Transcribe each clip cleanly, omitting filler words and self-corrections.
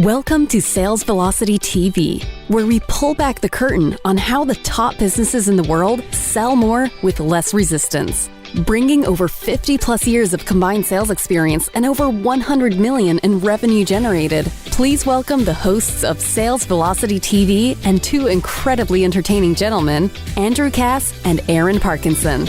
Welcome to Sales Velocity TV, where we pull back the curtain on how the top businesses in the world sell more with less resistance. Bringing over 50 plus years of combined sales experience and over 100 million in revenue generated, please welcome the hosts of Sales Velocity TV and two incredibly entertaining gentlemen, Andrew Cass and Aaron Parkinson.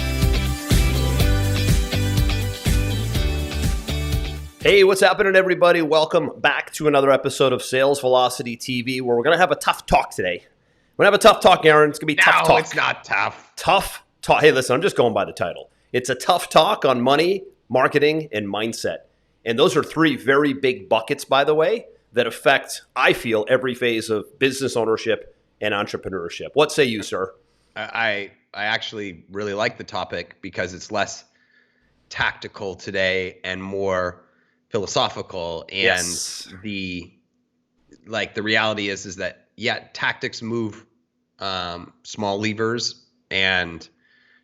Hey, what's happening, everybody? Welcome back to another episode of Sales Velocity TV, where we're going to have a tough talk today. We're going to have a tough talk, Aaron. It's going to be tough talk. No, it's not tough. Tough talk. Hey, listen, I'm just going by the title. It's a tough talk on money, marketing, and mindset. And those are three very big buckets, by the way, that affect, I feel, every phase of business ownership and entrepreneurship. What say you, sir? I actually really like the topic because it's less tactical today and more philosophical. And Yes. the reality is that, tactics move small levers, and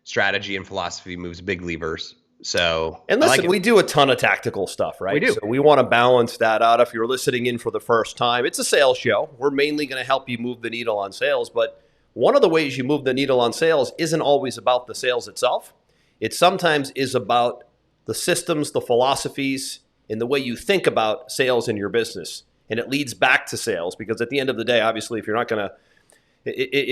strategy and philosophy moves big levers. So, And listen, we do a ton of tactical stuff, right? We do. So we want to balance that out. If you're listening in for the first time, it's a sales show. We're mainly going to help you move the needle on sales. But one of the ways you move the needle on sales isn't always about the sales itself. It sometimes is about the systems, the philosophies, and the way you think about sales in your business. And it leads back to sales, because at the end of the day, obviously, if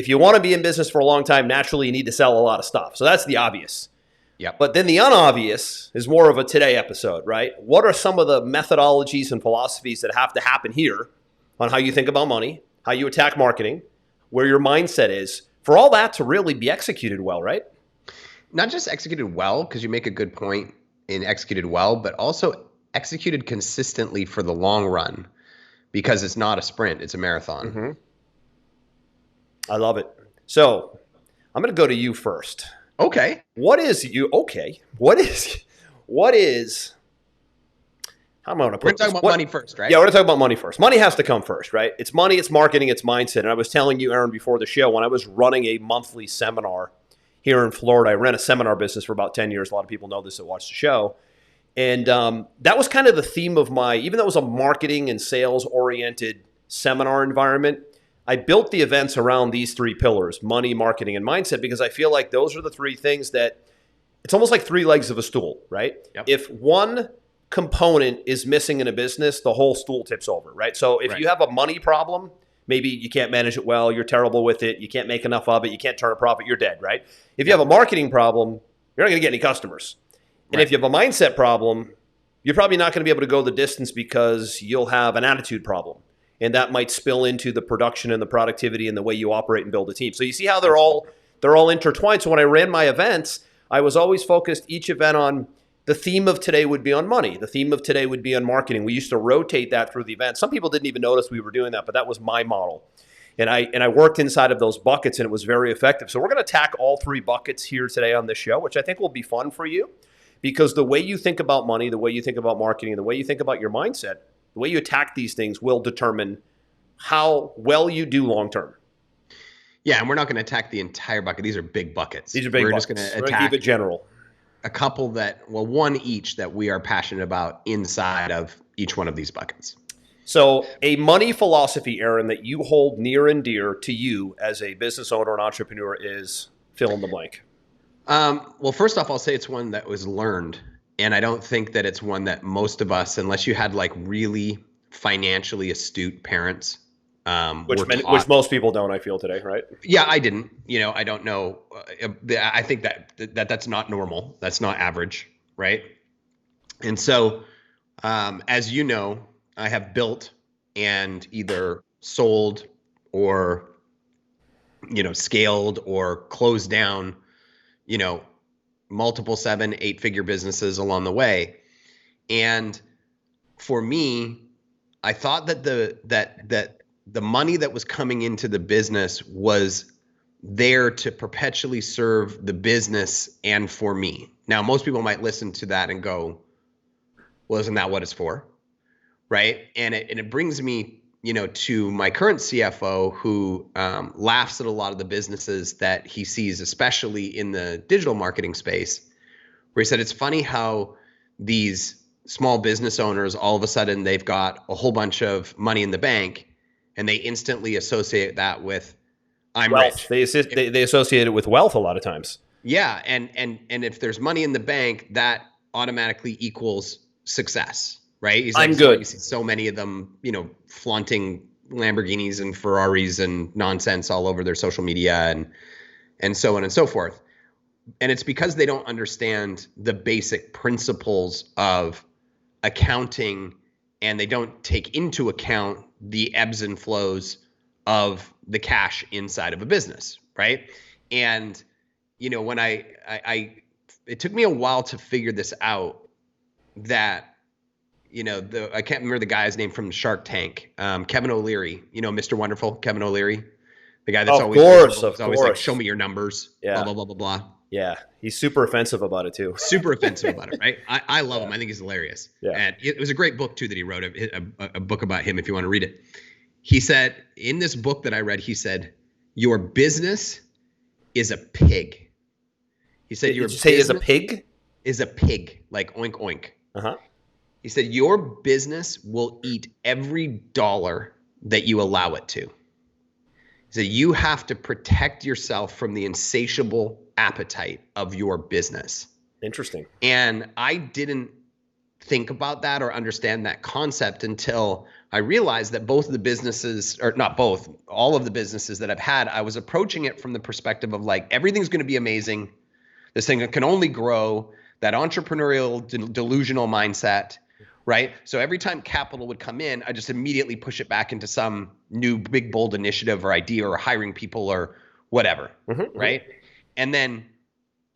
you want to be in business for a long time, naturally you need to sell a lot of stuff. So that's the obvious. Yep. But then the unobvious is more of a today episode, right? What are some of the methodologies and philosophies that have to happen here on how you think about money, how you attack marketing, where your mindset is, for all that to really be executed well, right? not just executed well, because you make a good point in executed well, but also executed consistently for the long run, because it's not a sprint, it's a marathon. Mm-hmm. I love it. So I'm going to go to you first. Okay. What is, how am I going to put We're talking about money first, right? Yeah, we're going to talk about money first. Money has to come first, right? It's money, it's marketing, it's mindset. And I was telling you, Aaron, before the show, when I was running a monthly seminar here in Florida, I ran a seminar business for about 10 years. A lot of people know this that watch the show. And that was kind of the theme of even though it was a marketing and sales-oriented seminar environment, I built the events around these three pillars: money, marketing, and mindset, because I feel like those are the three things that, it's almost like three legs of a stool, right? Yep. If one component is missing in a business, the whole stool tips over, right? So if you have a money problem, maybe you can't manage it well, you're terrible with it, you can't make enough of it, you can't turn a profit, you're dead, right? If you have a marketing problem, you're not going to get any customers. And if you have a mindset problem, you're probably not going to be able to go the distance, because you'll have an attitude problem. And that might spill into the production and the productivity and the way you operate and build a team. So you see how they're all intertwined. So when I ran my events, I was always focused each event on the theme of today would be on money. The theme of today would be on marketing. We used to rotate that through the event. Some people didn't even notice we were doing that, but that was my model. And I worked inside of those buckets, and it was very effective. So we're going to attack all three buckets here today on this show, which I think will be fun for you, because the way you think about money, the way you think about marketing, the way you think about your mindset, the way you attack these things will determine how well you do long term. Yeah, and we're not going to attack the entire bucket. These are big buckets. These are big buckets. Just going to attack, keep it general. A couple one each that we are passionate about inside of each one of these buckets. So a money philosophy, Aaron, that you hold near and dear to you as a business owner and entrepreneur is fill in the blank. Well, first off, I'll say it's one that was learned. And I don't think that it's one that most of us, unless you had like really financially astute parents, which most people don't, I feel, today, right? Yeah, I didn't. I don't know. I think that's not normal. That's not average, right? And so, as you know, I have built and either sold or, scaled or closed down, multiple 7, 8-figure businesses along the way. And for me, I thought that the money that was coming into the business was there to perpetually serve the business and for me. Now, most people might listen to that and go, well, isn't that what it's for? Right? And it brings me, to my current CFO, who laughs at a lot of the businesses that he sees, especially in the digital marketing space, where he said, it's funny how these small business owners, all of a sudden they've got a whole bunch of money in the bank and they instantly associate that with I'm Wealth. rich. They associate it with wealth a lot of times. Yeah, and if there's money in the bank, that automatically equals success, right? He's like, I'm good. You see so many of them, flaunting Lamborghinis and Ferraris and nonsense all over their social media and so on and so forth. And it's because they don't understand the basic principles of accounting, and they don't take into account the ebbs and flows of the cash inside of a business, right? And when it took me a while to figure this out, that I can't remember the guy's name from Shark Tank, Kevin O'Leary, Mr. Wonderful, Kevin O'Leary, the guy that's Of course, like, show me your numbers, blah blah blah blah blah. Yeah, he's super offensive about it too. Super offensive about it, right? I love him. I think he's hilarious. Yeah. And it was a great book too that he wrote, a book about him if you want to read it. He said, in this book that I read, he said, your business is a pig. He said, Did you say is a pig? Is a pig, like oink oink. Uh-huh. He said, your business will eat every dollar that you allow it to. He said, you have to protect yourself from the insatiable appetite of your business. Interesting. And I didn't think about that or understand that concept until I realized that both of the businesses, or not both, all of the businesses that I've had, I was approaching it from the perspective of like, everything's going to be amazing. This thing can only grow, that entrepreneurial delusional mindset, right? So every time capital would come in, I just immediately push it back into some new big, bold initiative or idea or hiring people or whatever, right? And then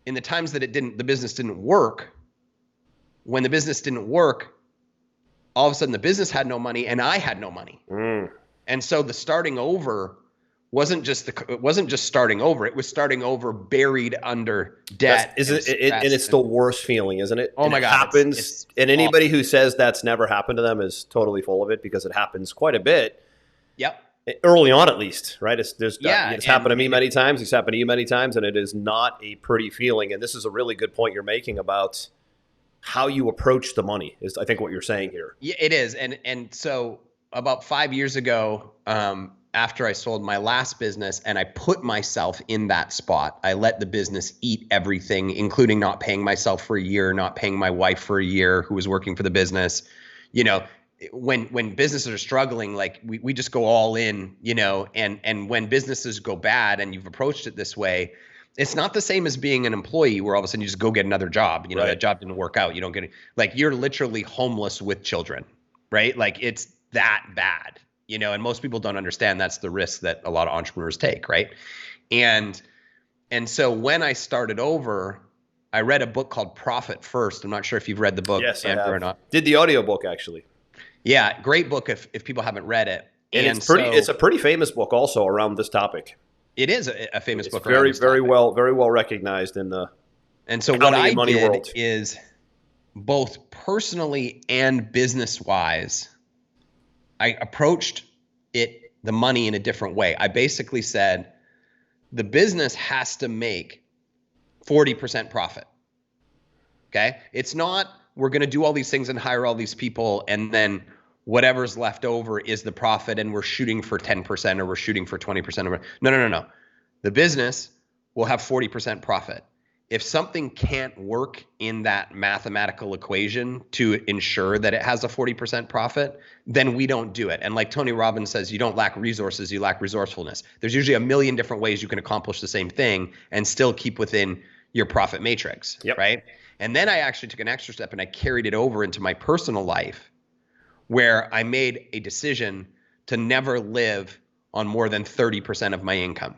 in the times that the business didn't work, when the business didn't work, all of a sudden the business had no money and I had no money. And so the starting over wasn't just starting over. It was starting over buried under debt. And it's the worst feeling, isn't it? Oh my God. It happens. It's and anybody who says that's never happened to them is totally full of it, because it happens quite a bit. Yep. Early on, at least, right? It's happened to me many times. It's happened to you many times, and it is not a pretty feeling. And this is a really good point you're making about how you approach the money, is I think what you're saying here. Yeah, it is. And so about 5 years ago, after I sold my last business and I put myself in that spot, I let the business eat everything, including not paying myself for a year, not paying my wife for a year who was working for the business. When businesses are struggling, like we just go all in, and when businesses go bad and you've approached it this way, it's not the same as being an employee where all of a sudden you just go get another job. Right. That job didn't work out. You don't get it. Like, you're literally homeless with children, right? Like, it's that bad, and most people don't understand that's the risk that a lot of entrepreneurs take. Right. And so when I started over, I read a book called Profit First. I'm not sure if you've read the book, yes, Andrew, or not. Did the audiobook actually. Yeah. Great book if people haven't read it. And it's a pretty famous book also around this topic. It is a famous book. Very well recognized in the and so what I money did world. Is both personally and business wise, I approached the money in a different way. I basically said the business has to make 40% profit. Okay, it's not we're going to do all these things and hire all these people and then whatever's left over is the profit and we're shooting for 10% or we're shooting for 20% of it. No. The business will have 40% profit. If something can't work in that mathematical equation to ensure that it has a 40% profit, then we don't do it. And like Tony Robbins says, you don't lack resources, you lack resourcefulness. There's usually a million different ways you can accomplish the same thing and still keep within your profit matrix, right? And then I actually took an extra step and I carried it over into my personal life, where I made a decision to never live on more than 30% of my income.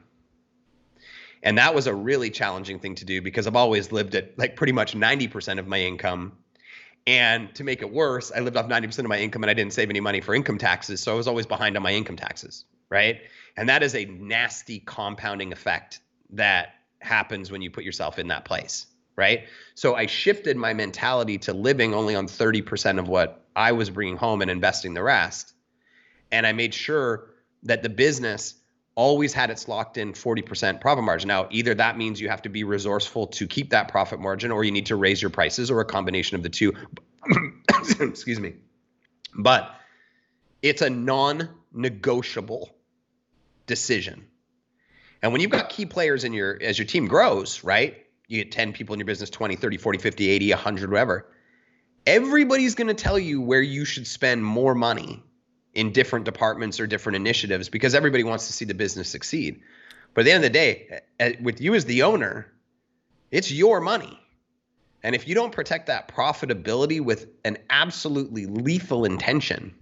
And that was a really challenging thing to do because I've always lived at like pretty much 90% of my income. And to make it worse, I lived off 90% of my income and I didn't save any money for income taxes. So I was always behind on my income taxes, right? And that is a nasty compounding effect that happens when you put yourself in that place, right? So I shifted my mentality to living only on 30% of what I was bringing home and investing the rest. And I made sure that the business always had its locked in 40% profit margin. Now, either that means you have to be resourceful to keep that profit margin, or you need to raise your prices, or a combination of the two. Excuse me. But it's a non-negotiable decision. And when you've got key players as your team grows, right? You get 10 people in your business, 20, 30, 40, 50, 80, 100, whatever. Everybody's going to tell you where you should spend more money in different departments or different initiatives, because everybody wants to see the business succeed. But at the end of the day, with you as the owner, it's your money. And if you don't protect that profitability with an absolutely lethal intention,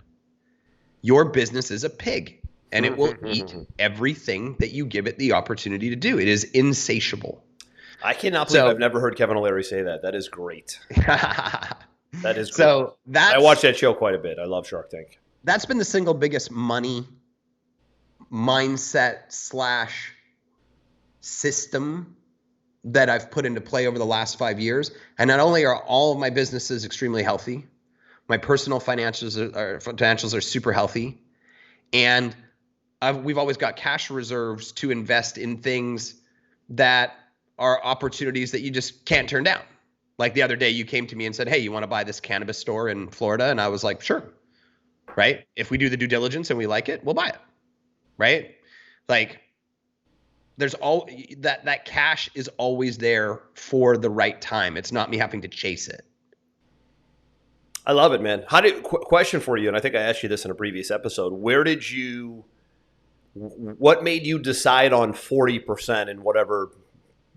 your business is a pig, and it will eat everything that you give it the opportunity to do. It is insatiable. I cannot believe I've never heard Kevin O'Leary say that. That is great. That is great. So I watch that show quite a bit. I love Shark Tank. That's been the single biggest money mindset / system that I've put into play over the last 5 years. And not only are all of my businesses extremely healthy, my personal financials are super healthy. And we've always got cash reserves to invest in things that are opportunities that you just can't turn down. Like the other day, you came to me and said, hey, you want to buy this cannabis store in Florida? And I was like, sure. Right? If we do the due diligence and we like it, we'll buy it. Right? Like, there's all that cash is always there for the right time. It's not me having to chase it. I love it, man. Question for you, and I think I asked you this in a previous episode. What made you decide on 40% in whatever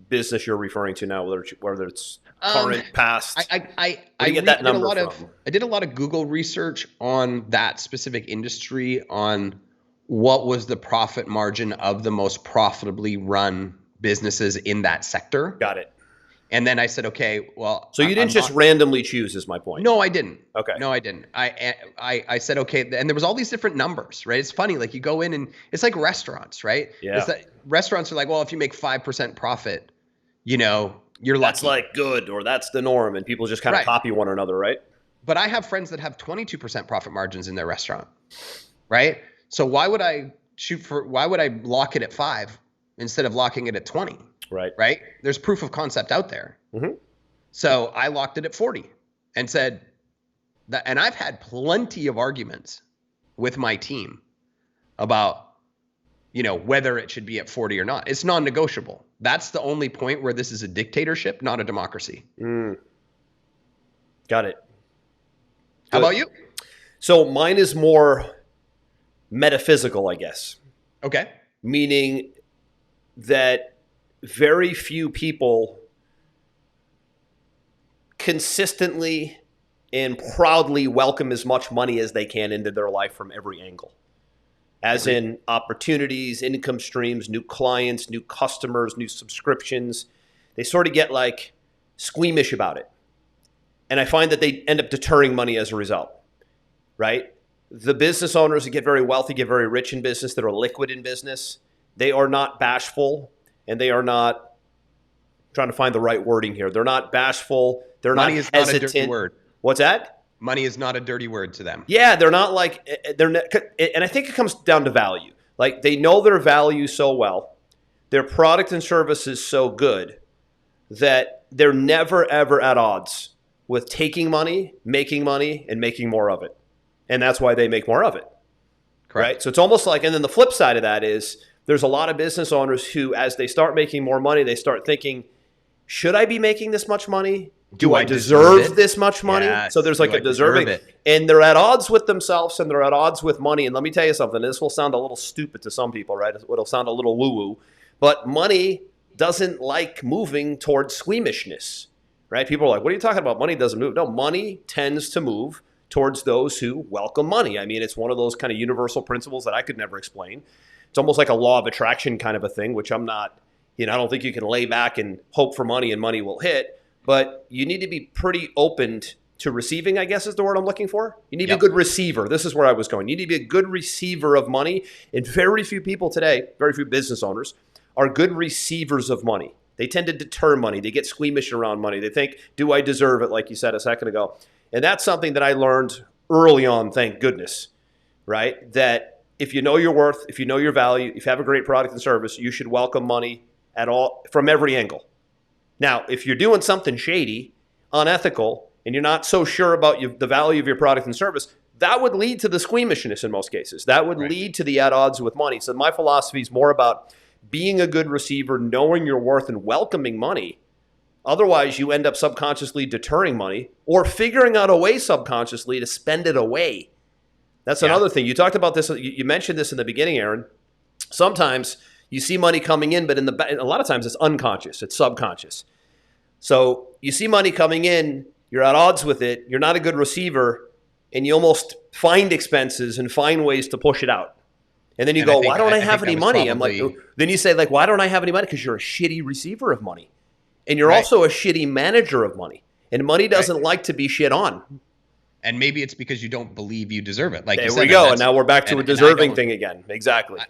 business you're referring to now, whether it's current, past? I did a lot of Google research on that specific industry, on what was the profit margin of the most profitably run businesses in that sector. Got it. And then I said, okay, well. So you didn't just randomly choose, is my point. No, I didn't. Okay. No, I didn't. I said, okay. And there was all these different numbers, right? It's funny. Like, you go in and it's like restaurants, right? Yeah. Restaurants are like, well, if you make 5% profit, you're lucky. That's like good, or that's the norm. And people just kind of copy one another, right? But I have friends that have 22% profit margins in their restaurant, right? So why would I lock it at 5 instead of locking it at 20? Right. There's proof of concept out there. Mm-hmm. So I locked it at 40 and said that, and I've had plenty of arguments with my team about, whether it should be at 40 or not. It's non-negotiable. That's the only point where this is a dictatorship, not a democracy. Got it. How about you? So mine is more metaphysical, I guess. Okay. Meaning that very few people consistently and proudly welcome as much money as they can into their life from every angle. As in opportunities, income streams, new clients, new customers, new subscriptions. They sort of get like squeamish about it. And I find that they end up deterring money as a result, right? The business owners that get very wealthy, get very rich in business, that are liquid in business, they are not bashful, and they are not, I'm trying to find the right wording here. They're not bashful. They're not hesitant. Money is not a dirty word. What's that? Money is not a dirty word to them. Yeah, they're not like, and I think it comes down to value. Like, they know their value so well, their product and service is so good that they're never, ever at odds with taking money, and making more of it. And that's why they make more of it. Correct. Right? So it's almost like, and then the flip side of that is there's a lot of business owners who, as they start making more money, they start thinking, should I be making this much money? Do I deserve this much money? Yes. So there's like a deserving. And they're at odds with themselves, and they're at odds with money. And let me tell you something. This will sound a little stupid to some people, right? It'll sound a little woo-woo. But money doesn't like moving towards squeamishness, right? People are like, what are you talking about? Money doesn't move. No, money tends to move towards those who welcome money. I mean, it's one of those kind of universal principles that I could never explain. It's almost like a law of attraction kind of a thing, which I'm not, I don't think you can lay back and hope for money and money will hit. But you need to be pretty open to receiving, I guess is the word I'm looking for. You need to be a good receiver. This is where I was going. You need to be a good receiver of money. And very few people today, very few business owners, are good receivers of money. They tend to deter money. They get squeamish around money. They think, do I deserve it, like you said a second ago? And that's something that I learned early on, thank goodness, right? That if you know your worth, if you know your value, if you have a great product and service, you should welcome money at all from every angle. Now, if you're doing something shady, unethical, and you're not so sure about the value of your product and service, that would lead to the squeamishness in most cases. That would lead to the at odds with money. So my philosophy is more about being a good receiver, knowing your worth, and welcoming money. Otherwise, you end up subconsciously deterring money or figuring out a way subconsciously to spend it away. That's another thing. You talked about this. You mentioned this in the beginning, Aaron. Sometimes you see money coming in, but a lot of times it's unconscious. It's subconscious. So you see money coming in, you're at odds with it, you're not a good receiver, and you almost find expenses and find ways to push it out. And then you go, why don't I have any money? I'm like, then you say, like, why don't I have any money? Because you're a shitty receiver of money. And you're also a shitty manager of money. And money doesn't like to be shit on. And maybe it's because you don't believe you deserve it. Like there we go. And now we're back to a deserving thing again. Exactly.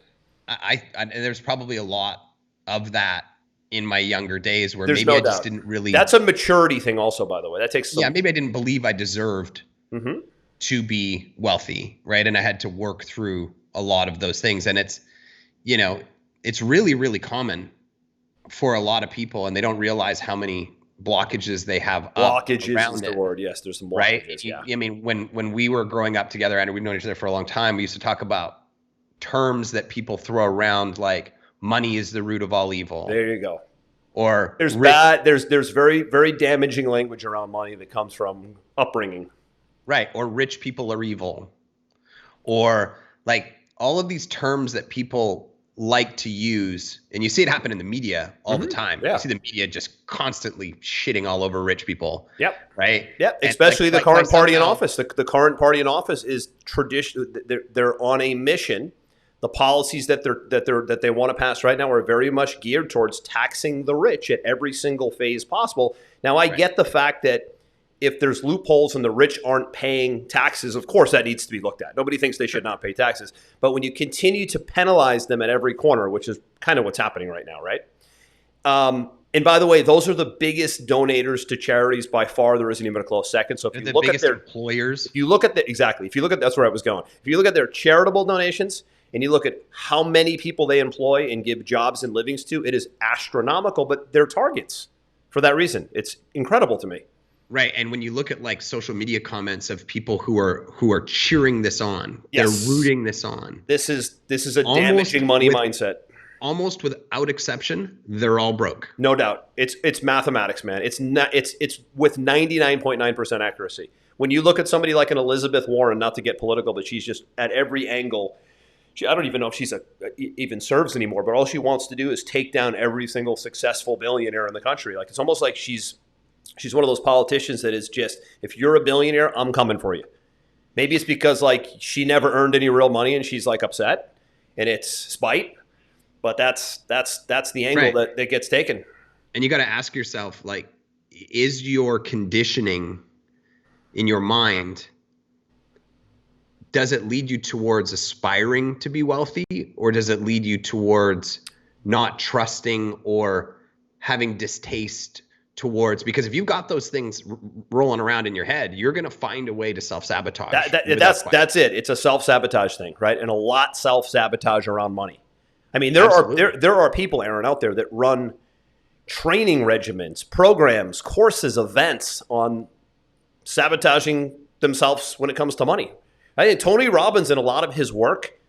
And there's probably a lot of that in my younger days where there's maybe I doubt. just didn't really. That's a maturity thing also, by the way. That takes some. Yeah, maybe I didn't believe I deserved to be wealthy, right? And I had to work through a lot of those things. And it's, it's really, really common for a lot of people, and they don't realize how many blockages they have. Blockages is the word. Yes, there's some blockages. Right? Yeah. I mean, when we were growing up together, and we've known each other for a long time, we used to talk about terms that people throw around like money is the root of all evil. There you go. Or there's very, very damaging language around money that comes from upbringing. Right. Or rich people are evil. Or like all of these terms that people like to use, and you see it happen in the media all the time. Yeah. You see the media just constantly shitting all over rich people. Yep. Right. Yep. Especially the current party in office. The current party in office is tradition. They're on a mission. The policies that they want to pass right now are very much geared towards taxing the rich at every single phase possible. Now, I get the fact that if there's loopholes and the rich aren't paying taxes, of course that needs to be looked at. Nobody thinks they should not pay taxes. But when you continue to penalize them at every corner, which is kind of what's happening right now, right? And by the way, those are the biggest donators to charities by far. There isn't even a close second. So if you look at their employers, if you look at that's where I was going. If you look at their charitable donations and you look at how many people they employ and give jobs and livings to, it is astronomical. But they're targets for that reason. It's incredible to me. Right. And when you look at like social media comments of people who are cheering this on, they're rooting this on. This is a damaging money mindset. Almost without exception, they're all broke. No doubt. It's mathematics, man. It's with 99.9% accuracy. When you look at somebody like an Elizabeth Warren, not to get political, but she's just at every angle. I don't even know if she's even serves anymore, but all she wants to do is take down every single successful billionaire in the country. Like it's almost like she's one of those politicians that is just, if you're a billionaire, I'm coming for you. Maybe it's because like she never earned any real money and she's like upset and it's spite, but that's the angle that gets taken. And you got to ask yourself, like, is your conditioning in your mind, does it lead you towards aspiring to be wealthy, or does it lead you towards not trusting or having distaste towards, because if you've got those things rolling around in your head, you're going to find a way to self-sabotage. That's it. It's a self-sabotage thing, right? And a lot self-sabotage around money. I mean, there are people, Aaron, out there that run training regimens, programs, courses, events on sabotaging themselves when it comes to money. I think Tony Robbins, in a lot of his work,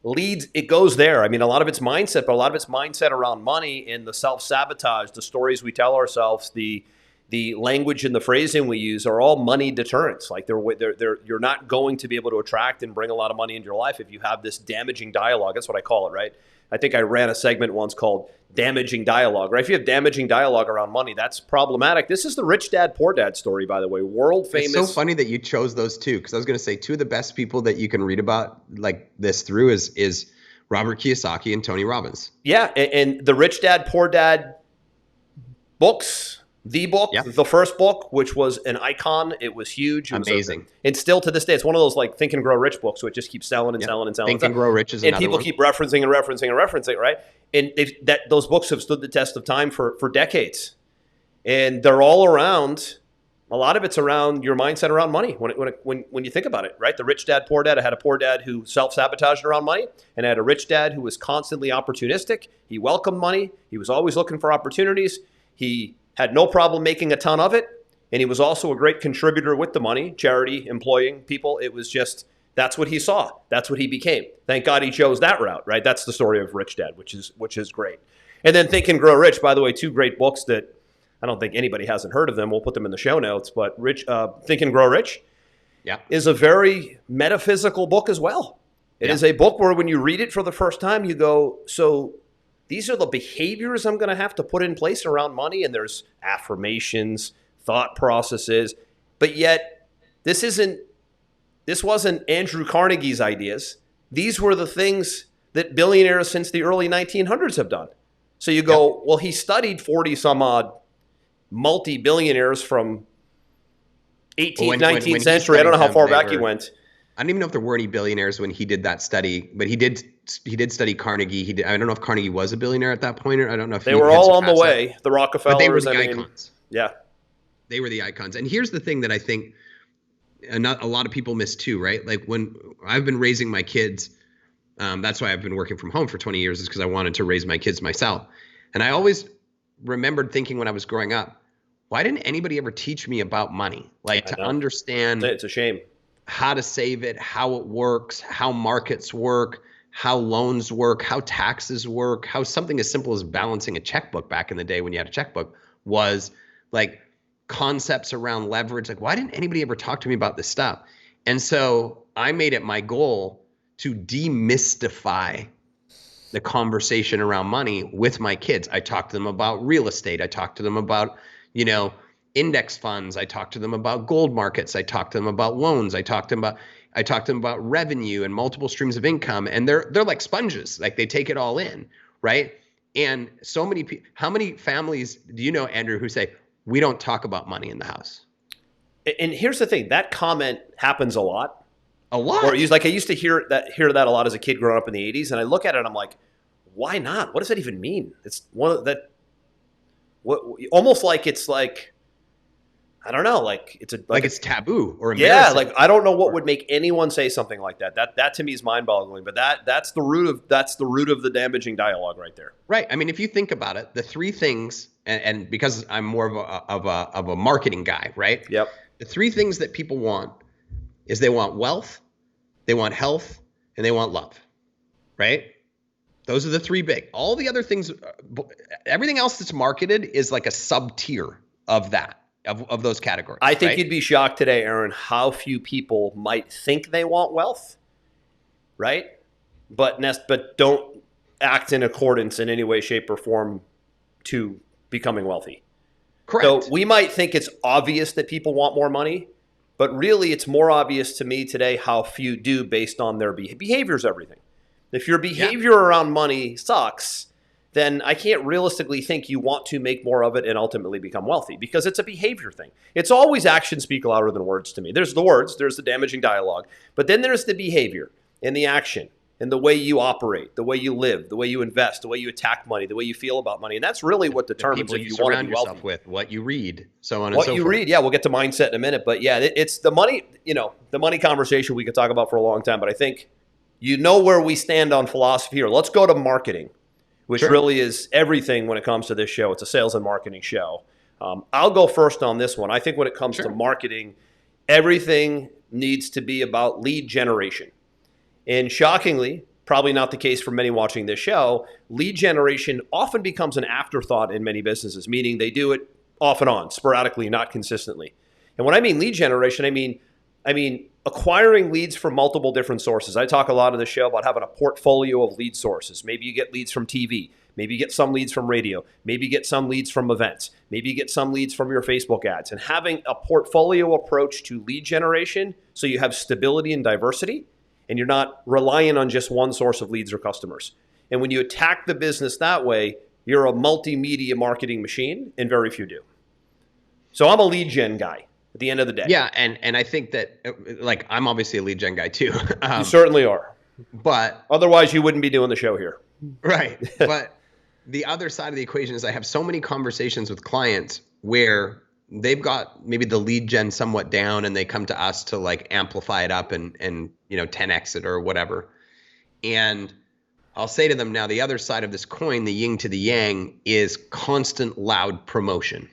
it goes there. I mean, a lot of it's mindset, but a lot of it's mindset around money and the self-sabotage, the stories we tell ourselves, the language and the phrasing we use are all money deterrents. Like you're not going to be able to attract and bring a lot of money into your life if you have this damaging dialogue. That's what I call it, right? I think I ran a segment once called damaging dialogue, right? If you have damaging dialogue around money, that's problematic. This is the rich dad, poor dad story, by the way, world famous. It's so funny that you chose those two, because I was going to say two of the best people that you can read about like this through is Robert Kiyosaki and Tony Robbins. Yeah, and the Rich Dad, Poor Dad books, the first book, which was an icon. It was huge. It was amazing. And still to this day, it's one of those like Think and Grow Rich books, so it just keeps selling and selling and selling. Think and Grow Rich is another one. And people keep referencing, right? And those books have stood the test of time for decades. And they're all around a lot of it's around your mindset around money when you think about it, right? The rich dad, poor dad. I had a poor dad who self-sabotaged around money, and I had a rich dad who was constantly opportunistic. He welcomed money. He was always looking for opportunities. He had no problem making a ton of it, and he was also a great contributor with the money, charity, employing people. It was just, that's what he saw. That's what he became. Thank God he chose that route, right? That's the story of Rich Dad, which is great. And then Think and Grow Rich, by the way, 2 great books that I don't think anybody hasn't heard of them. We'll put them in the show notes. But Think and Grow Rich is a very metaphysical book as well. It is a book where when you read it for the first time, you go, so these are the behaviors I'm going to have to put in place around money. And there's affirmations, thought processes. But yet, this wasn't Andrew Carnegie's ideas. These were the things that billionaires since the early 1900s have done. So you go, well, he studied 40 some odd multi-billionaires from 18th, 19th century. I don't know how far back he went. I don't even know if there were any billionaires when he did that study, but he did study Carnegie. I don't know if Carnegie was a billionaire at that point, or I don't know if they were all on the way. The Rockefellers, but they were the icons. Yeah, they were the icons. And here's the thing that I think a lot of people miss too, right? Like when I've been raising my kids, that's why I've been working from home for 20 years, is because I wanted to raise my kids myself. And I always remembered thinking when I was growing up, why didn't anybody ever teach me about money? Like to understand, it's a shame, how to save it, how it works, how markets work, how loans work, how taxes work, how something as simple as balancing a checkbook back in the day when you had a checkbook was, like concepts around leverage. Like, why didn't anybody ever talk to me about this stuff? And so I made it my goal to demystify the conversation around money with my kids. I talked to them about real estate. I talked to them about, index funds. I talked to them about gold markets. I talked to them about loans. I talked to them about revenue and multiple streams of income. And they're like sponges. Like they take it all in, right? And so many people, how many families do you know, Andrew, who say, we don't talk about money in the house? And here's the thing, that comment happens a lot. A lot. Or I used to hear that a lot as a kid growing up in the 80s, and I look at it and I'm like, why not? What does that even mean? It's one of that, what, almost like it's like, I don't know, like it's it's taboo or embarrassing. Yeah, like I don't know what would make anyone say something like that. That to me is mind-boggling. But that's the root of the damaging dialogue right there. Right. I mean, if you think about it, the 3 things, and because I'm more of a marketing guy, right? Yep. The 3 things that people want is they want wealth, they want health, and they want love, right? Those are the 3 big. All the other things, everything else that's marketed is like a sub-tier of that. Of those categories. I think you'd be shocked today, Aaron, how few people might think they want wealth, right? But don't act in accordance in any way, shape, or form to becoming wealthy. Correct. So we might think it's obvious that people want more money, but really it's more obvious to me today how few do based on their behaviors, everything. If your behavior around money sucks, then I can't realistically think you want to make more of it and ultimately become wealthy, because it's a behavior thing. It's always actions speak louder than words to me. There's the words, there's the damaging dialogue, but then there's the behavior and the action and the way you operate, the way you live, the way you invest, the way you attack money, the way you feel about money. And that's really what determines if you want to be wealthy. With what you read, so on and so forth. What you read, we'll get to mindset in a minute. But yeah, it's the money, the money conversation we could talk about for a long time. But I think where we stand on philosophy here. Let's go to marketing, which really is everything when it comes to this show. It's a sales and marketing show. I'll go first on this one. I think when it comes to marketing, everything needs to be about lead generation. And shockingly, probably not the case for many watching this show, lead generation often becomes an afterthought in many businesses, meaning they do it off and on, sporadically, not consistently. And when I mean lead generation, I mean acquiring leads from multiple different sources. I talk a lot in the show about having a portfolio of lead sources. Maybe you get leads from TV. Maybe you get some leads from radio. Maybe you get some leads from events. Maybe you get some leads from your Facebook ads. And having a portfolio approach to lead generation so you have stability and diversity, and you're not relying on just one source of leads or customers. And when you attack the business that way, you're a multimedia marketing machine, and very few do. So I'm a lead gen guy at the end of the day. Yeah, and I think that, like, I'm obviously a lead gen guy too. You certainly are. But otherwise, you wouldn't be doing the show here. Right. But the other side of the equation is I have so many conversations with clients where they've got maybe the lead gen somewhat down, and they come to us to like amplify it up and 10x it or whatever. And I'll say to them, now the other side of this coin, the yin to the yang, is constant loud promotion,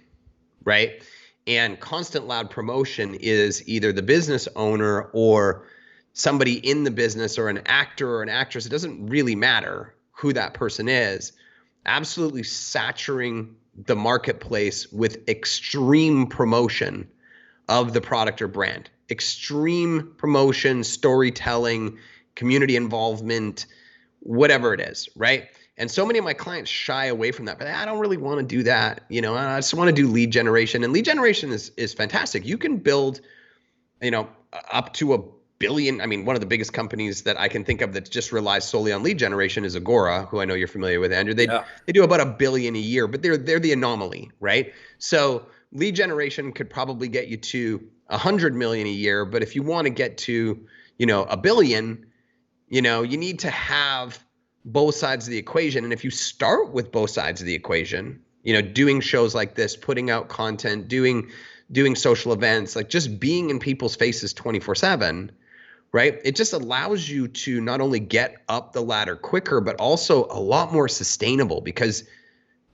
right? And constant loud promotion is either the business owner or somebody in the business or an actor or an actress. It doesn't really matter who that person is, absolutely saturating the marketplace with extreme promotion of the product or brand, extreme promotion, storytelling, community involvement, whatever it is, right? And so many of my clients shy away from that, but I don't really want to do that. I just want to do lead generation, and lead generation is fantastic. You can build, up to $1 billion. I mean, one of the biggest companies that I can think of that just relies solely on lead generation is Agora, who I know you're familiar with, Andrew. They do about $1 billion a year, but they're the anomaly, right? So lead generation could probably get you to 100 million a year, but if you want to get to, $1 billion, you need to have both sides of the equation. And if you start with both sides of the equation, doing shows like this, putting out content, doing social events, like just being in people's faces 24/7, right? It just allows you to not only get up the ladder quicker, but also a lot more sustainable, because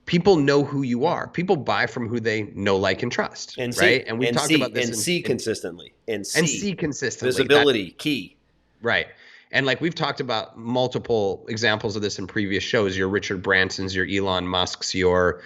people know who you are. People buy from who they know, like, and trust, and right? See, and we talked about this. And see consistently. Visibility, key. Right. And like we've talked about multiple examples of this in previous shows, your Richard Bransons, your Elon Musks, your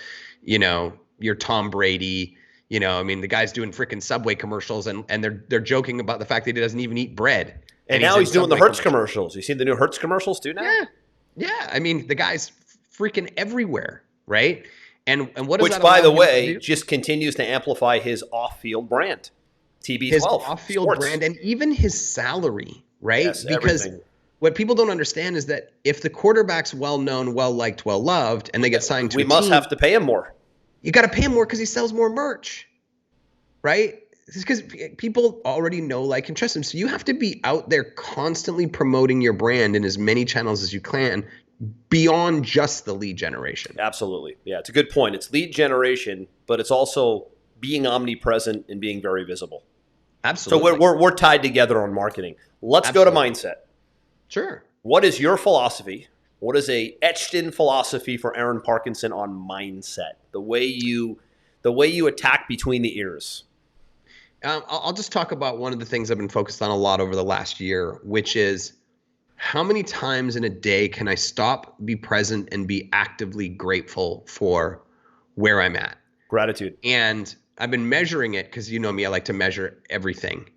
Tom Brady, the guy's doing freaking Subway commercials and they're joking about the fact that he doesn't even eat bread. And now he's doing the Hertz commercials. You see the new Hertz commercials too now? Yeah. I mean, the guy's freaking everywhere, right? And what does Which, that by the allow him to way, do? just continues to amplify his off-field brand, TB12. His off-field sports. brand, and even his salary, right? Yes, because everything. What people don't understand is that if the quarterback's well-known, well-liked, well-loved, and they get signed to we a must team, have to pay him more. You got to pay him more because he sells more merch, right? It's because people already know, like, and trust him. So you have to be out there constantly promoting your brand in as many channels as you can beyond just the lead generation. Absolutely. Yeah, it's a good point. It's lead generation, but it's also being omnipresent and being very visible. Absolutely. So we're tied together on marketing. Let's go to mindset. Sure. What is your philosophy? What is a etched-in philosophy for Aaron Parkinson on mindset? The way you attack between the ears. I'll just talk about one of the things I've been focused on a lot over the last year, which is how many times in a day can I stop, be present, and be actively grateful for where I'm at? Gratitude. And I've been measuring it because you know me, I like to measure everything.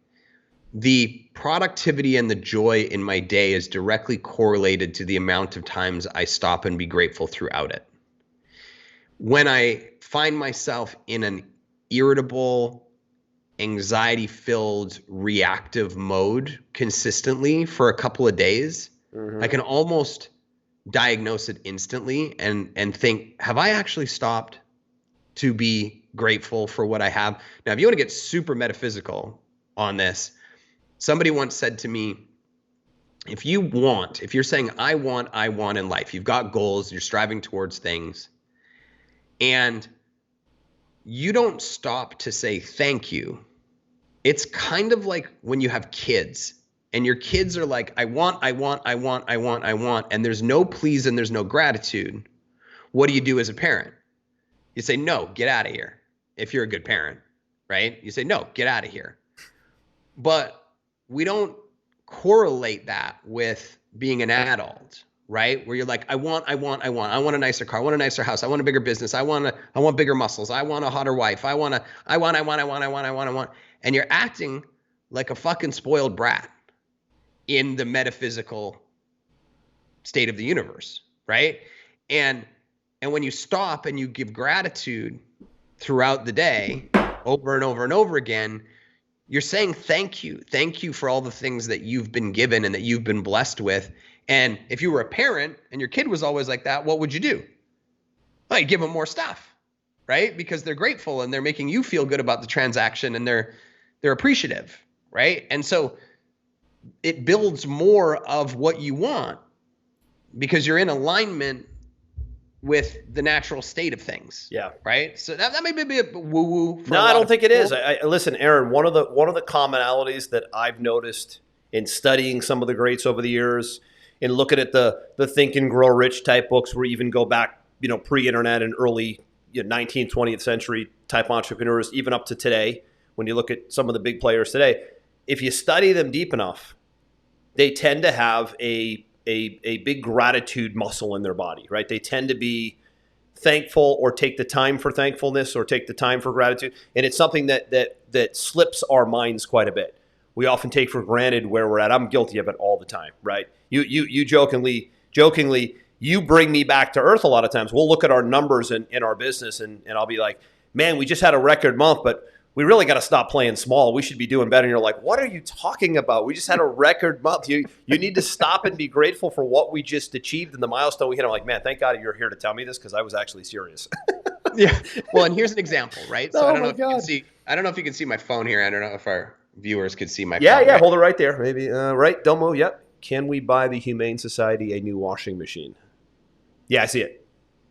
The productivity and the joy in my day is directly correlated to the amount of times I stop and be grateful throughout it. When I find myself in an irritable, anxiety-filled, reactive mode consistently for a couple of days, I can almost diagnose it instantly and think, have I actually stopped to be grateful for what I have? Now, if you want to get super metaphysical on this, somebody once said to me, if you're saying, I want in life, you've got goals, you're striving towards things, and you don't stop to say thank you, it's kind of like when you have kids and your kids are like, I want, and there's no please and there's no gratitude. What do you do as a parent? You say, no, get out of here. If you're a good parent, right? You say, no, get out of here. But we don't correlate that with being an adult, right? Where you're like, I want a nicer car, I want a nicer house, I want a bigger business, I want bigger muscles, I want a hotter wife, I want. And you're acting like a fucking spoiled brat in the metaphysical state of the universe, right? And when you stop and you give gratitude throughout the day over and over and over again, you're saying thank you for all the things that you've been given and that you've been blessed with. And if you were a parent and your kid was always like that, what would you do? Well, you'd give them more stuff, right? Because they're grateful and they're making you feel good about the transaction and they're appreciative, right? And so it builds more of what you want because you're in alignment with the natural state of things. Yeah. Right. So that may be a woo-woo. No, I don't think it is. I listen, Aaron, one of the commonalities that I've noticed in studying some of the greats over the years, in looking at the Think and Grow Rich type books, where even go back, pre-internet and early 19th, 20th century type entrepreneurs, even up to today, when you look at some of the big players today, if you study them deep enough, they tend to have a big gratitude muscle in their body, right? They tend to be thankful, or take the time for thankfulness, or take the time for gratitude. And it's something that slips our minds quite a bit. We often take for granted where we're at. I'm guilty of it all the time, right? You jokingly, you bring me back to earth a lot of times. We'll look at our numbers in our business, and I'll be like, man, we just had a record month, but we really got to stop playing small. We should be doing better. And you're like, what are you talking about? We just had a record month. You need to stop and be grateful for what we just achieved and the milestone we hit. I'm like, man, thank God you're here to tell me this, because I was actually serious. Yeah. Well, and here's an example, right? So Oh I don't know my if you can God. see. I don't know if you can see my phone here. I don't know if our viewers could see my Yeah, phone. yeah. Right? Hold it right there. Maybe. Right. Don't move. Yep. Can we buy the Humane Society a new washing machine? Yeah, I see it.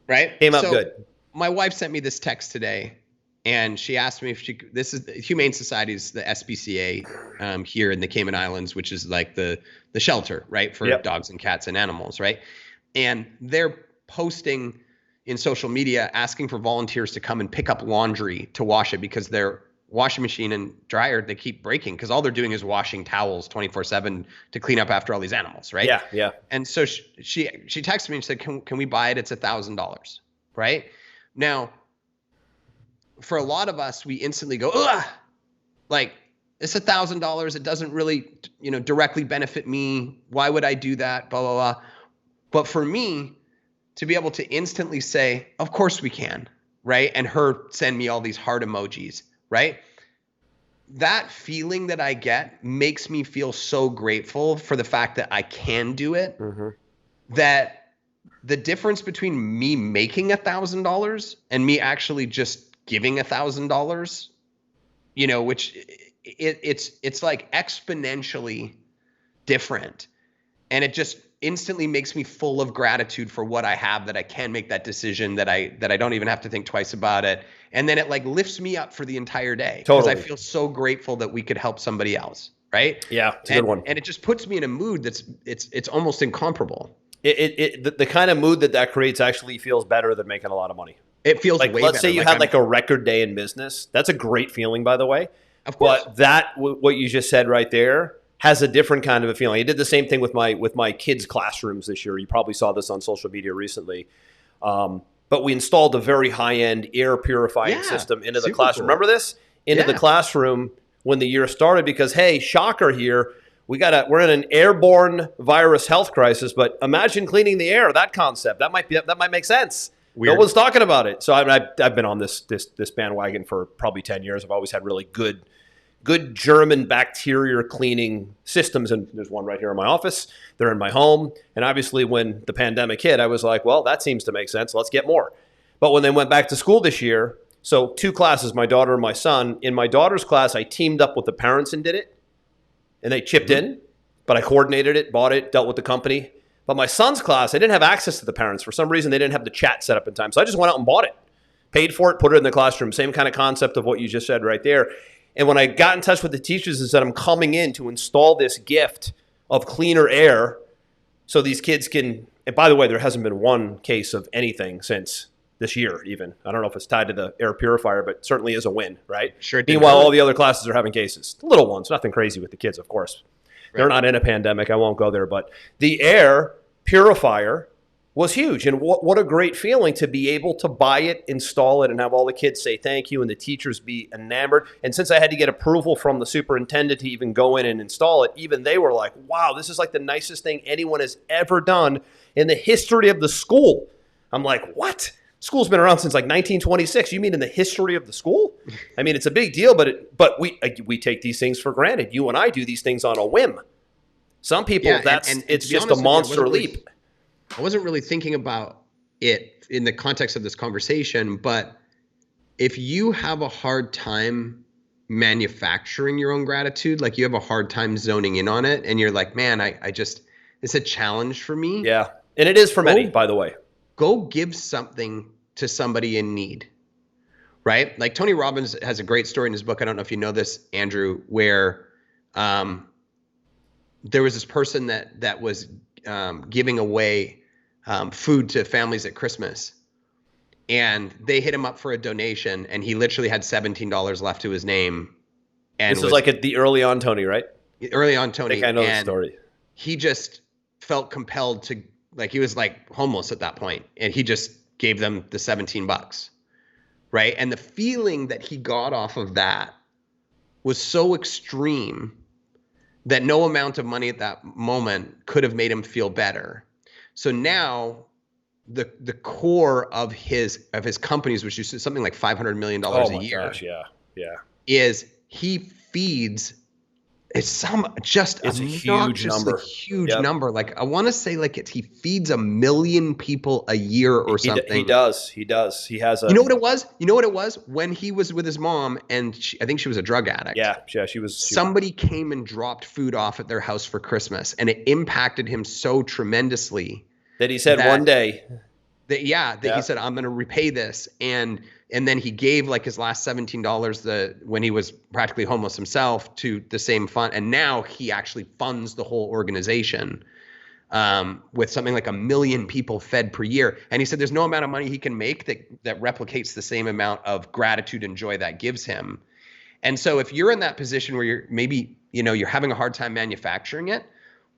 Right. Came out So good. My wife sent me this text today, and she asked me if this is the Humane Society's, the SPCA here in the Cayman Islands, which is like the shelter, right, for Yep. dogs and cats and animals, right? And they're posting in social media asking for volunteers to come and pick up laundry to wash it, because their washing machine and dryer, they keep breaking, because all they're doing is washing towels 24/7 to clean up after all these animals, right? Yeah, yeah. And so she texted me and said, can we buy it? It's $1,000, right? Now, for a lot of us, we instantly go, ugh, like, it's $1,000. It doesn't really, directly benefit me. Why would I do that? Blah, blah, blah. But for me, to be able to instantly say, of course we can, right? And her send me all these heart emojis, right? That feeling that I get makes me feel so grateful for the fact that I can do it, that the difference between me making $1,000 and me actually just giving $1,000, which it's like exponentially different. And it just instantly makes me full of gratitude for what I have, that I can make that decision, that I don't even have to think twice about it. And then it like lifts me up for the entire day, because Totally. I feel so grateful that we could help somebody else. Right. Yeah, it's a good one. And it just puts me in a mood it's almost incomparable. The kind of mood that creates actually feels better than making a lot of money. It feels Like, way let's better. say you had like a record day in business. That's a great feeling, by the way. Of course. But what you just said right there has a different kind of a feeling. I did the same thing with my kids' classrooms this year. You probably saw this on social media recently. But we installed a very high-end air purifying system into the classroom. Cool. Remember this? Into the classroom when the year started, because, hey, shocker here, we're in an airborne virus health crisis, but imagine cleaning the air, that concept. That might make sense. Weird. No one's talking about it. So I've been on this bandwagon for probably 10 years. I've always had really good German bacteria cleaning systems. And there's one right here in my office. They're in my home. And obviously when the pandemic hit, I was like, well, that seems to make sense. Let's get more. But when they went back to school this year, so 2 classes, my daughter and my son. In my daughter's class, I teamed up with the parents and did it. And they chipped in, but I coordinated it, bought it, dealt with the company. But my son's class, I didn't have access to the parents. For some reason, they didn't have the chat set up in time. So I just went out and bought it, paid for it, put it in the classroom. Same kind of concept of what you just said right there. And when I got in touch with the teachers and said, I'm coming in to install this gift of cleaner air so these kids can, and by the way, there hasn't been one case of anything since this year even. I don't know if it's tied to the air purifier, but certainly is a win, right? Sure. Meanwhile, all the other classes are having cases. The little ones, nothing crazy with the kids, of course. Right. They're not in a pandemic. I won't go there. But the air purifier was huge. And what a great feeling to be able to buy it, install it, and have all the kids say thank you and the teachers be enamored. And since I had to get approval from the superintendent to even go in and install it, even they were like, wow, this is like the nicest thing anyone has ever done in the history of the school. I'm like, what? School's been around since like 1926. You mean in the history of the school? I mean, it's a big deal, but we take these things for granted. You and I do these things on a whim. Some people, it's just a monster leap. I wasn't really thinking about it in the context of this conversation, but if you have a hard time manufacturing your own gratitude, like you have a hard time zoning in on it, and you're like, man, it's a challenge for me. Yeah, and it is for many, by the way. go give something to somebody in need, right? Like Tony Robbins has a great story in his book. I don't know if you know this, Andrew, where there was this person that was giving away food to families at Christmas. And they hit him up for a donation, and he literally had $17 left to his name. And this was like at the early on Tony, right? Early on Tony. I think I know the story. He just felt compelled to, like, he was like homeless at that point, and he just gave them the $17, right? And the feeling that he got off of that was so extreme that no amount of money at that moment could have made him feel better. So now the core of his companies, which is something like $500 million a year, gosh, yeah, is he feeds. It's a huge number. Huge number. Like I want to say, like he feeds 1 million people a year or something. He does. He has a. You know what it was? When he was with his mom, and I think she was a drug addict. Yeah, she was. Somebody came and dropped food off at their house for Christmas, and it impacted him so tremendously that he said one day. He said, I'm going to repay this. And then he gave like his last $17 when he was practically homeless himself to the same fund. And now he actually funds the whole organization with something like 1 million people fed per year. And he said there's no amount of money he can make that replicates the same amount of gratitude and joy that gives him. And so if you're in that position where you're maybe, you're having a hard time manufacturing it,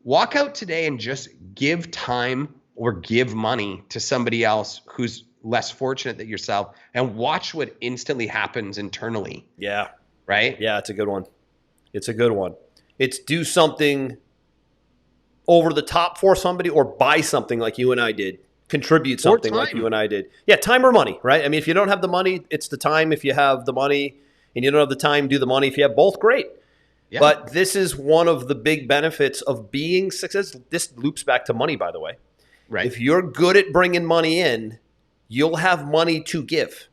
walk out today and just give time or give money to somebody else who's less fortunate than yourself, and watch what instantly happens internally. Yeah. Right? Yeah, it's a good one. It's do something over the top for somebody, or buy something like you and I did. Contribute something like you and I did. Yeah, time or money, right? I mean, if you don't have the money, it's the time. If you have the money and you don't have the time, do the money. If you have both, great. Yeah. But this is one of the big benefits of being successful. This loops back to money, by the way. Right. If you're good at bringing money in, you'll have money to give.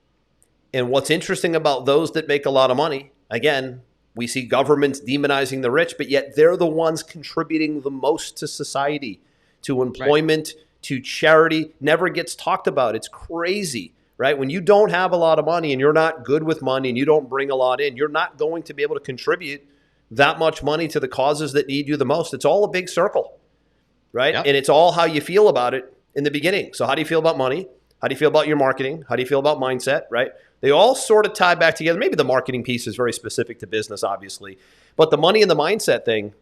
And what's interesting about those that make a lot of money, again, we see governments demonizing the rich, but yet they're the ones contributing the most to society, to employment, to charity. Never gets talked about. It's crazy, right? When you don't have a lot of money and you're not good with money and you don't bring a lot in, you're not going to be able to contribute that much money to the causes that need you the most. It's all a big circle. Right? Yep. And it's all how you feel about it in the beginning. So how do you feel about money? How do you feel about your marketing? How do you feel about mindset? Right? They all sort of tie back together. Maybe the marketing piece is very specific to business, obviously. But the money and the mindset thing,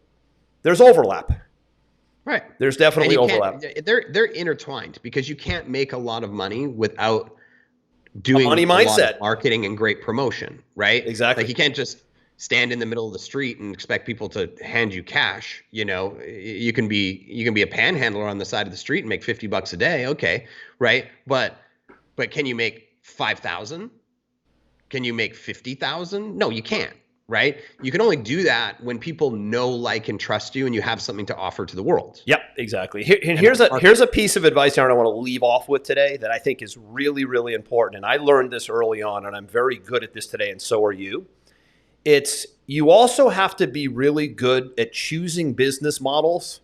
there's overlap. Right. There's definitely overlap. They're intertwined, because you can't make a lot of money without doing a lot of marketing and great promotion. Right? Exactly. Like you can't just stand in the middle of the street and expect people to hand you cash. You can be a panhandler on the side of the street and make $50 a day. Okay. Right. But can you make 5,000? Can you make 50,000? No, you can't. Right. You can only do that when people know, like, and trust you, and you have something to offer to the world. Yep, exactly. Here's a piece of advice, Aaron, I want to leave off with today that I think is really, really important. And I learned this early on, and I'm very good at this today, and so are you. You also have to be really good at choosing business models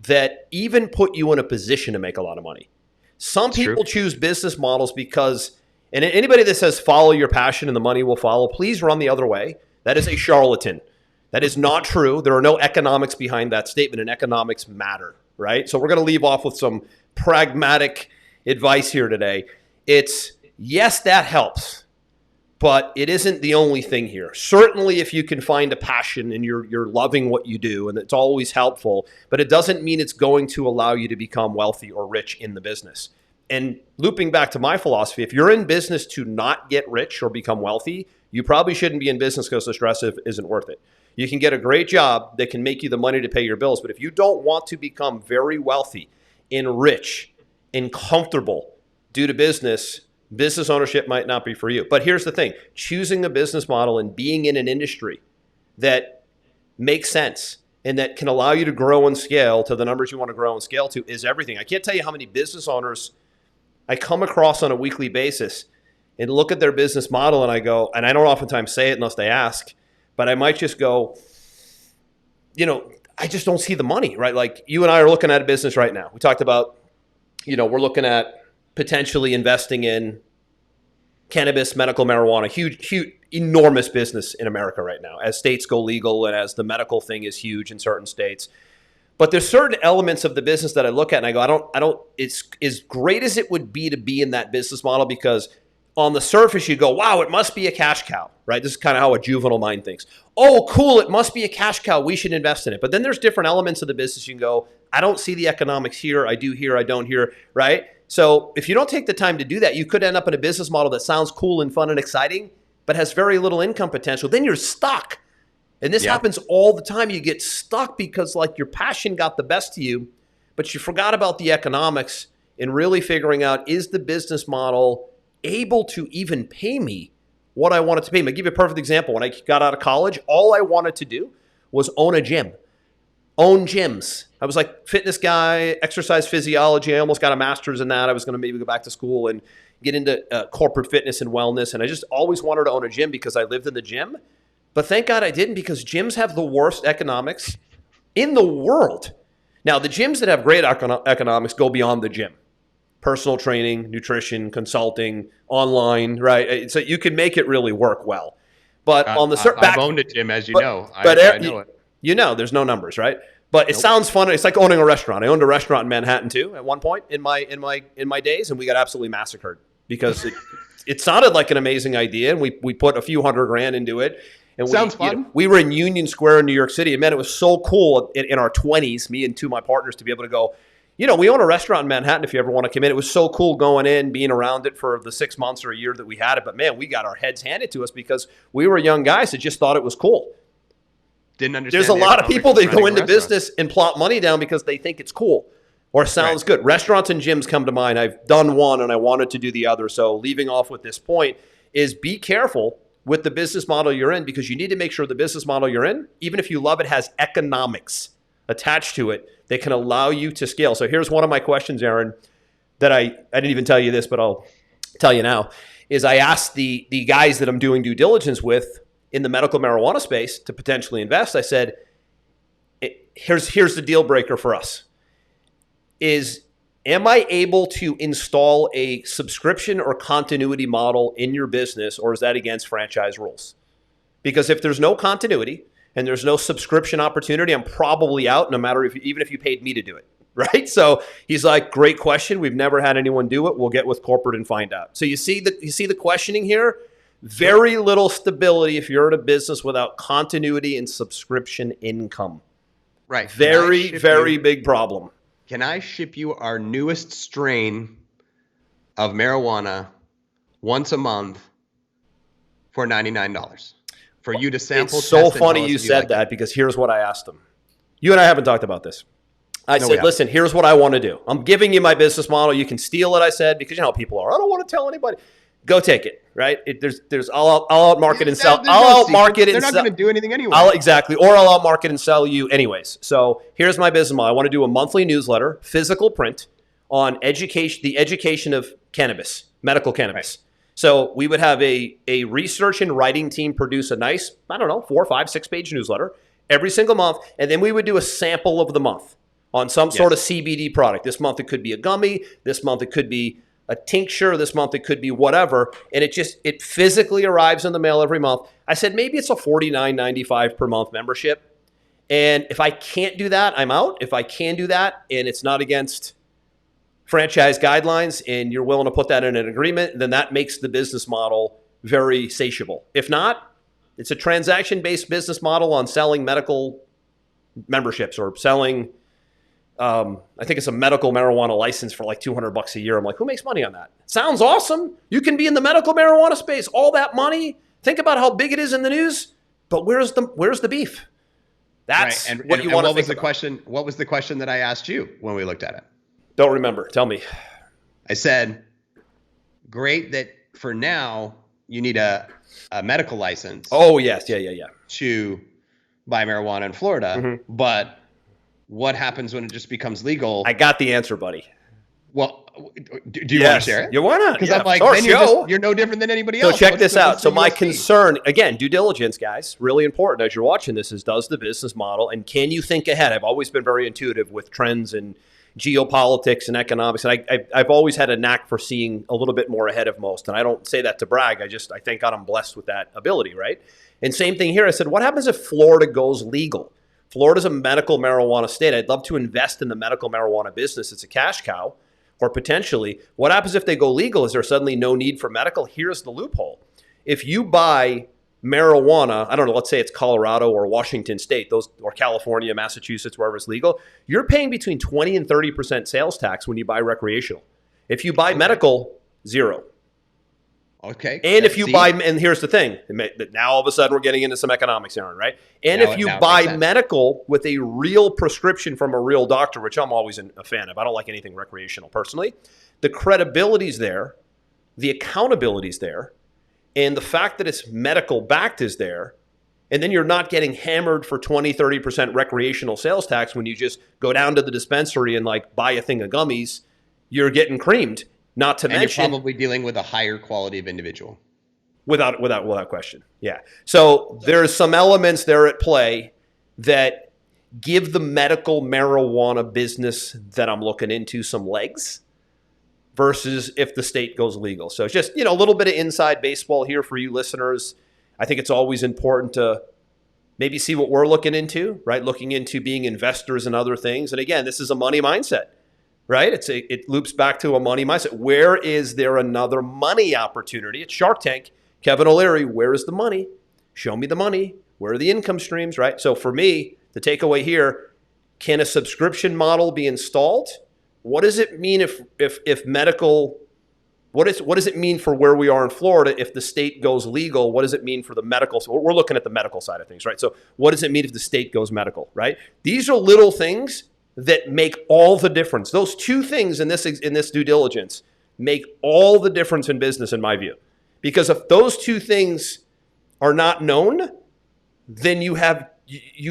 that even put you in a position to make a lot of money. Some people choose business models because, and anybody that says follow your passion and the money will follow, please run the other way. That is a charlatan. That is not true. There are no economics behind that statement, and economics matter, right? So we're going to leave off with some pragmatic advice here today. Yes, that helps. But it isn't the only thing here. Certainly, if you can find a passion and you're loving what you do, and it's always helpful, but it doesn't mean it's going to allow you to become wealthy or rich in the business. And looping back to my philosophy, if you're in business to not get rich or become wealthy, you probably shouldn't be in business because the stress isn't worth it. You can get a great job that can make you the money to pay your bills, but if you don't want to become very wealthy and rich and comfortable due to business ownership might not be for you. But here's the thing. Choosing a business model and being in an industry that makes sense and that can allow you to grow and scale to the numbers you want to grow and scale to is everything. I can't tell you how many business owners I come across on a weekly basis and look at their business model and I go, and I don't oftentimes say it unless they ask, but I might just go, I just don't see the money, right? Like you and I are looking at a business right now. We talked about, we're looking at potentially investing in cannabis, medical marijuana, huge, enormous business in America right now as states go legal and as the medical thing is huge in certain states. But there's certain elements of the business that I look at and I go, I don't, it's as great as it would be to be in that business model, because on the surface you go, wow, it must be a cash cow, right? This is kind of how a juvenile mind thinks. Oh, cool, it must be a cash cow. We should invest in it. But then there's different elements of the business. You can go, I don't see the economics here. I do here. I don't here, right? So if you don't take the time to do that, you could end up in a business model that sounds cool and fun and exciting, but has very little income potential. Then you're stuck. And this happens all the time. You get stuck because like your passion got the best of you, but you forgot about the economics and really figuring out, is the business model able to even pay me what I wanted to pay me? I'll give you a perfect example. When I got out of college, all I wanted to do was own a gym, own gyms. I was like fitness guy, exercise physiology. I almost got a master's in that. I was going to maybe go back to school and get into corporate fitness and wellness. And I just always wanted to own a gym because I lived in the gym. But thank God I didn't, because gyms have the worst economics in the world. Now, the gyms that have great economics go beyond the gym. Personal training, nutrition, consulting, online, right? So you can make it really work well. But on the I've owned a gym, as you know. I know it. You know, there's no numbers, right? But it sounds fun. It's like owning a restaurant. I owned a restaurant in Manhattan too at one point in my days, and we got absolutely massacred because it sounded like an amazing idea, and we put a few $100,000 into it. And sounds fun. You know, we were in Union Square in New York City, and man, it was so cool in our 20s, me and two of my partners, to be able to go, you know, we own a restaurant in Manhattan if you ever want to come in. It was so cool going in, being around it for the 6 months or a year that we had it. But man, we got our heads handed to us because we were young guys that just thought it was cool. Didn't understand. There's a lot of people that go into business and plot money down because they think it's cool or sounds good. Restaurants and gyms come to mind. I've done one and I wanted to do the other. So leaving off with this point is be careful with the business model you're in, because you need to make sure the business model you're in, even if you love it, has economics attached to it that can allow you to scale. So here's one of my questions, Aaron, that I didn't even tell you this, but I'll tell you now, is I asked the guys that I'm doing due diligence with in the medical marijuana space to potentially invest. I said, here's the deal breaker for us. Am I able to install a subscription or continuity model in your business, or is that against franchise rules? Because if there's no continuity and there's no subscription opportunity, I'm probably out, no matter even if you paid me to do it, right? So he's like, great question. We've never had anyone do it. We'll get with corporate and find out. So you see the questioning here? Very little stability if you're in a business without continuity and subscription income. Right. Very big problem. Can I ship you our newest strain of marijuana once a month for $99 for you to sample? It's so funny you said that, because here's what I asked them. You and I haven't talked about this. I said, listen, here's what I want to do. I'm giving you my business model. You can steal it, I said, because you know how people are. I don't want to tell anybody. Go take it, right? There's I'll out market and sell. I'll out market and sell. They're not going to do anything anyway. Exactly. Or I'll out market and sell you anyways. So here's my business model. I want to do a monthly newsletter, physical print, on the education of cannabis, medical cannabis. Right. So we would have a research and writing team produce a nice, 4, 5, 6 page newsletter every single month. And then we would do a sample of the month on some sort of CBD product. This month it could be a gummy. This month it could be a tincture. This month it could be whatever. And it physically arrives in the mail every month. I said, maybe it's a $49.95 per month membership. And if I can't do that, I'm out. If I can do that and it's not against franchise guidelines and you're willing to put that in an agreement, then that makes the business model very satiable. If not, it's a transaction-based business model on selling medical memberships or selling I think it's a medical marijuana license for like $200 a year. I'm like, who makes money on that? Sounds awesome. You can be in the medical marijuana space. All that money. Think about how big it is in the news. But where's the beef? That's right. What you want to think about. What was the question that I asked you when we looked at it? Don't remember. Tell me. I said, great that for now you need a medical license. Oh, yes. Yeah. To buy marijuana in Florida. Mm-hmm. But what happens when it just becomes legal? I got the answer, buddy. Well, do you want to share it? You want to? Because I'm like, then you're no different than anybody else. So check this out. So my concern, again, due diligence, guys, really important as you're watching this, is does the business model and can you think ahead? I've always been very intuitive with trends and geopolitics and economics. And I've always had a knack for seeing a little bit more ahead of most. And I don't say that to brag. I thank God I'm blessed with that ability, right? And same thing here. I said, what happens if Florida goes legal? Florida's a medical marijuana state. I'd love to invest in the medical marijuana business. It's a cash cow, or potentially. What happens if they go legal? Is there suddenly no need for medical? Here's the loophole. If you buy marijuana, I don't know, let's say it's Colorado or Washington State, those, or California, Massachusetts, wherever it's legal, you're paying between 20 and 30% sales tax when you buy recreational. If you buy medical, zero. Okay. And if you buy, and here's the thing, now all of a sudden we're getting into some economics, Aaron, right? And if you buy medical with a real prescription from a real doctor, which I'm always a fan of, I don't like anything recreational personally, the credibility's there, the accountability's there, and the fact that it's medical backed is there, and then you're not getting hammered for 20, 30% recreational sales tax when you just go down to the dispensary and like buy a thing of gummies, you're getting creamed. Not to mention, you're probably dealing with a higher quality of individual. Without question. Yeah. So there's some elements there at play that give the medical marijuana business that I'm looking into some legs versus if the state goes legal. So it's just, a little bit of inside baseball here for you listeners. I think it's always important to maybe see what we're looking into, right? Looking into being investors and other things. And again, this is a money mindset. Right? It loops back to a money mindset. Where is there another money opportunity? It's Shark Tank. Kevin O'Leary, where is the money? Show me the money. Where are the income streams, right? So for me, the takeaway here, can a subscription model be installed? What does it mean if medical, what does it mean for where we are in Florida if the state goes legal? What does it mean for the medical? So we're looking at the medical side of things, right? So what does it mean if the state goes medical, right? These are little things that make all the difference. Those two things in this due diligence make all the difference in business, in my view. Because if those two things are not known, then you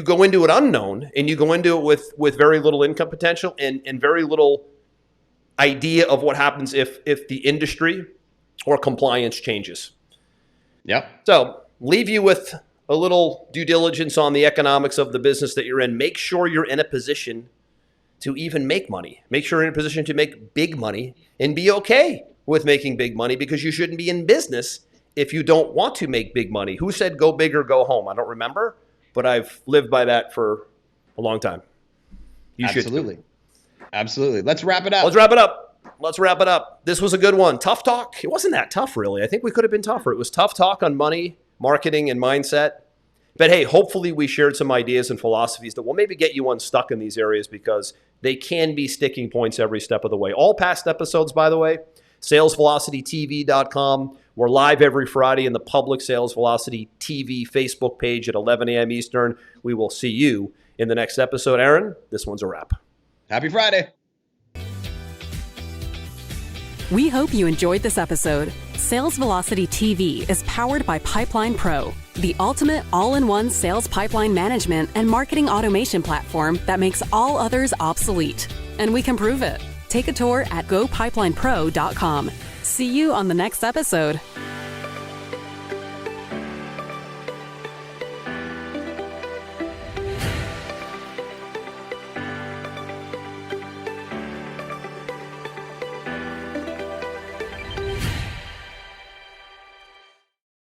go into it unknown, and you go into it with very little income potential and very little idea of what happens if the industry or compliance changes. Yep. So leave you with a little due diligence on the economics of the business that you're in. Make sure you're in a position to even make money. Make sure you're in a position to make big money and be okay with making big money, because you shouldn't be in business if you don't want to make big money. Who said go big or go home? I don't remember, but I've lived by that for a long time. You Absolutely. should. Absolutely. Let's wrap it up. Let's wrap it up. This was a good one. Tough talk. It wasn't that tough, really. I think we could have been tougher. It was tough talk on money, marketing, and mindset. But hey, hopefully we shared some ideas and philosophies that will maybe get you unstuck in these areas, because they can be sticking points every step of the way. All past episodes, by the way, salesvelocitytv.com. We're live every Friday in the public Sales Velocity TV Facebook page at 11 a.m. Eastern. We will see you in the next episode. Aaron, this one's a wrap. Happy Friday. We hope you enjoyed this episode. Sales Velocity TV is powered by Pipeline Pro, the ultimate all-in-one sales pipeline management and marketing automation platform that makes all others obsolete. And we can prove it. Take a tour at gopipelinepro.com. See you on the next episode.